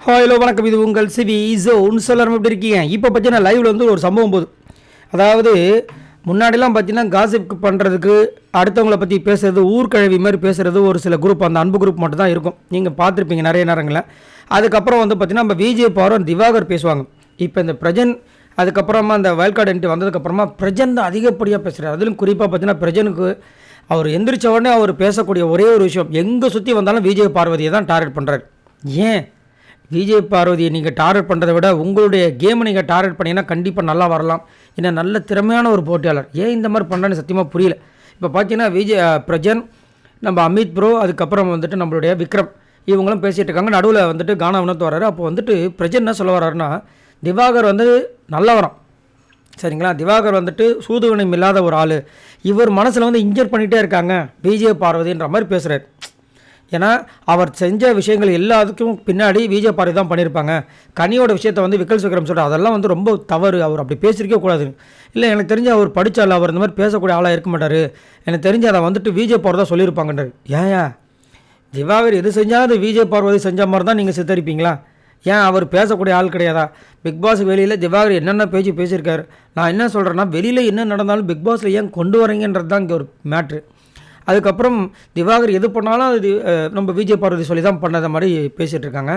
Hello வணக்கம். இது உங்கள் சிவி ஜோன். எல்லாரும் எப்படி இருக்கீங்க? இப்போ பார்த்தீங்கன்னா லைவில் வந்து ஒரு சம்பவம் போகுது. அதாவது முன்னாடிலாம் பார்த்தீங்கன்னா காசிப் பண்ணுறதுக்கு, அடுத்தவங்கள பற்றி பேசுகிறது, ஊர்கழவி மாதிரி பேசுகிறது ஒரு சில குரூப், அந்த அன்பு குரூப் மட்டும் தான் இருக்கும். நீங்கள் பார்த்துருப்பீங்க நிறைய நேரங்களில். அதுக்கப்புறம் வந்து பார்த்தீங்கன்னா நம்ம விஜய் பவரும் திவாகர் பேசுவாங்க. இப்போ இந்த பிரஜன் அதுக்கப்புறமா அந்த வயல்கார்டு என்ட்ரி வந்ததுக்கப்புறமா பிரஜன் தான் அதிகப்படியாக பேசுகிறார். அதிலும் குறிப்பாக பார்த்தீங்கன்னா பிரஜனுக்கு அவர் எந்திரிச்ச உடனே அவர் பேசக்கூடிய ஒரே ஒரு விஷயம், எங்கே சுற்றி வந்தாலும் விஜய் பார்வதியை தான் டார்கெட் பண்ணுறாரு. ஏன் விஜய் பார்வதியை நீங்கள் டார்கெட் பண்ணுறதை விட உங்களுடைய கேமை நீங்கள் டார்கெட் பண்ணிங்கன்னா கண்டிப்பாக நல்லா வரலாம். ஏன்னா நல்ல திறமையான ஒரு போட்டியாளர். ஏன் இந்த மாதிரி பண்ணுறான்னு சத்தியமாக புரியல. இப்போ பார்த்தீங்கன்னா பிரஜன், நம்ம அமித் ப்ரோ, அதுக்கப்புறம் வந்துட்டு நம்மளுடைய விக்ரம், இவங்களும் பேசிகிட்டு இருக்காங்க. நடுவில் வந்துட்டு கானா வினோத் வர்றாரு. அப்போ வந்துட்டு பிரஜன் என்ன சொல்ல வர்றாருன்னா, திவாகர் வந்து நல்லா வரும், சரிங்களா? திவாகர் வந்துட்டு சூதுவனம் இல்லாத ஒரு ஆள், இவர் மனசில் வந்து இன்ஜர் பண்ணிகிட்டே இருக்காங்க விஜய் பார்வதின்ற மாதிரி பேசுகிறார். ஏன்னா அவர் செஞ்ச விஷயங்கள் எல்லாத்துக்கும் பின்னாடி விஜய் பார்வதி தான் பண்ணியிருப்பாங்க. கனியோட விஷயத்தை வந்து விக்கல் விக்ரம் சொல்கிறார், அதெல்லாம் வந்து ரொம்ப தவறு, அவர் அப்படி பேசியிருக்கே கூடாது. இல்லை, எனக்கு தெரிஞ்ச அவர் படித்தால் அவர் இந்த மாதிரி பேசக்கூடிய ஆளாக இருக்க மாட்டார், எனக்கு தெரிஞ்சு அதை வந்துட்டு விஜய் பார்வதி தான் சொல்லியிருப்பாங்கன்றார். ஏன் திவாகர் எது செஞ்சாலும் அது விஜய் பார்வதி செஞ்ச மாதிரி தான் நீங்கள் சித்தரிப்பீங்களா? ஏன் அவர் பேசக்கூடிய ஆள் கிடையாதா? பிக் பாஸ் வெளியில் திவாகர் என்னென்ன பேசியிருக்காரு. நான் என்ன சொல்கிறேன்னா, வெளியில் என்ன நடந்தாலும் பிக் பாஸில் ஏன் கொண்டு வரீங்கன்றது தான் இங்கே ஒரு மேட்ரு. அதுக்கப்புறம் திவாகர் எது பண்ணாலும் அது நம்ம விஜய் பார்வதி சொல்லி தான் பண்ணத மாதிரி பேசிகிட்டு இருக்காங்க.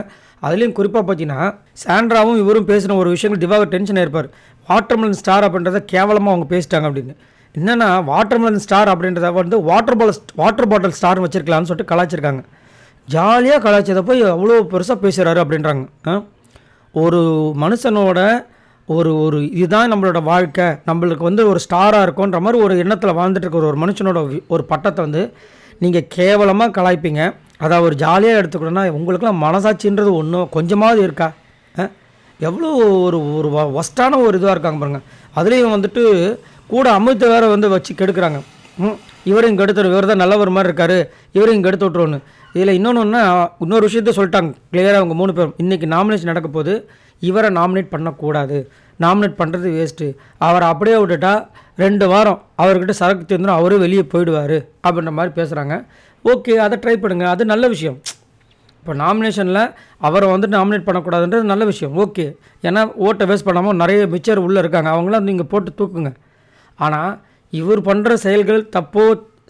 அதுலேயும் குறிப்பாக பார்த்தீங்கன்னா சாண்ட்ராவும் இவரும் பேசின ஒரு விஷயங்கள் திவாகர் டென்ஷன் ஆயிருப்பார். வாட்டர்மெலன் ஸ்டார் அப்படின்றத கேவலமாக அவங்க பேசிட்டாங்க அப்படின்னு. என்னென்னா வாட்டர்மெலன் ஸ்டார் அப்படின்றத வந்து வாட்டர் பாட்டில் ஸ்டார்னு வச்சுருக்கலான்னு சொல்லிட்டு கலாச்சிருக்காங்க. ஜாலியாக கலாச்சதை போய் அவ்வளோ பெருசாக பேசுகிறாரு அப்படின்றாங்க. ஒரு மனுஷனோட ஒரு இதுதான் நம்மளோட வாழ்க்கை, நம்மளுக்கு வந்து ஒரு ஸ்டாராக இருக்கும்ன்ற மாதிரி ஒரு எண்ணத்தில் வாழ்ந்துட்டு இருக்கிற ஒரு மனுஷனோட ஒரு பட்டத்தை வந்து நீங்கள் கேவலமாக கலாய்ப்பீங்க. அதை ஒரு ஜாலியாக எடுத்துக்கணுன்னா உங்களுக்குலாம் மனசாட்சின்றது ஒன்றும் கொஞ்சமாவது இருக்கா? எவ்வளோ ஒரு ஒரு ஒஸ்ட்டான ஒரு இதுவாக இருக்காங்க பாருங்கள். அதுலேயும் வந்துட்டு கூட அமிர்த வேறு வந்து வச்சு கெடுக்குறாங்க. இவரையும் கெடுத்துரு, இவர் தான் நல்லவர் மாதிரி இருக்கார், இவரையும் இங்கே எடுத்து விட்ருவோன்னு. இதில் இன்னொரு விஷயத்த சொல்லிட்டாங்க கிளியராக. அவங்க 3 பேரும் இன்றைக்கி நாமினேஷன் நடக்க போது, இவரை நாமினேட் பண்ணக்கூடாது, நாமினேட் பண்ணுறது வேஸ்ட்டு, அவரை அப்படியே விட்டுட்டா 2 வாரம் அவர்கிட்ட சரக்கு தந்துடும், அவரே வெளியே போயிடுவார் அப்படின்ற மாதிரி பேசுகிறாங்க. ஓகே, அதை ட்ரை பண்ணுங்கள், அது நல்ல விஷயம். இப்போ நாமினேஷனில் அவரை வந்துட்டு நாமினேட் பண்ணக்கூடாதுன்றது நல்ல விஷயம். ஓகே, ஏன்னா ஓட்டை வேஸ்ட் பண்ணாமல் நிறைய மிச்சர் உள்ளே இருக்காங்க, அவங்களாம் நீங்கள் போட்டு தூக்குங்க. ஆனால் இவர் பண்ணுற செயல்கள் தப்போ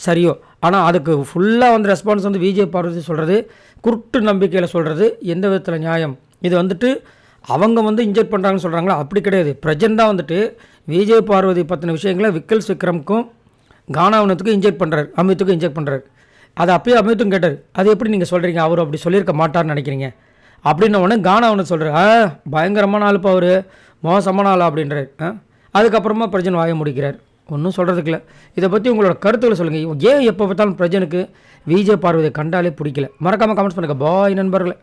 சரியோ, ஆனால் அதுக்கு ஃபுல்லாக வந்து ரெஸ்பான்ஸ் வந்து விஜய் பார்வதி சொல்கிறது, குருட்டு நம்பிக்கையில் சொல்கிறது எந்த விதத்தில் நியாயம்? இது வந்துட்டு அவங்க வந்து இன்ஜெக்ட் பண்ணுறாங்கன்னு சொல்கிறாங்களா? அப்படி கிடையாது. பிரஜன் தான் வந்துட்டு விஜய் பார்வதி பற்றின விஷயங்களை விக்கல் விக்ரமுக்கும் கானாவனத்துக்கும் இன்ஜெக்ட் பண்ணுறாரு, அமித்துக்கும் இன்ஜெக்ட் பண்ணுறாரு. அதை அப்பயே அமித்தும் கேட்டார், அது எப்படி நீங்கள் சொல்கிறீங்க, அவர் அப்படி சொல்லியிருக்க மாட்டார்னு நினைக்கிறீங்க அப்படின்ன உடனே கானாவனத் சொல்கிறார், பயங்கரமான ஆளுப்பா அவர், மோசமான ஆள் அப்படின்றார். அதுக்கப்புறமா பிரஜன் வாய முடிக்கிறார். ஒன்றும் சொல்கிறதுக்கு இல்லை. இதை பற்றி உங்களோட கருத்துக்களை சொல்லுங்கள். ஏன் எப்போ பார்த்தாலும் பிரஜனுக்கு விஜய் பார்வதியை கண்டாலே பிடிக்கல? மறக்காமல் கமெண்ட்ஸ் பண்ணுங்கள். பாய் நண்பர்களே.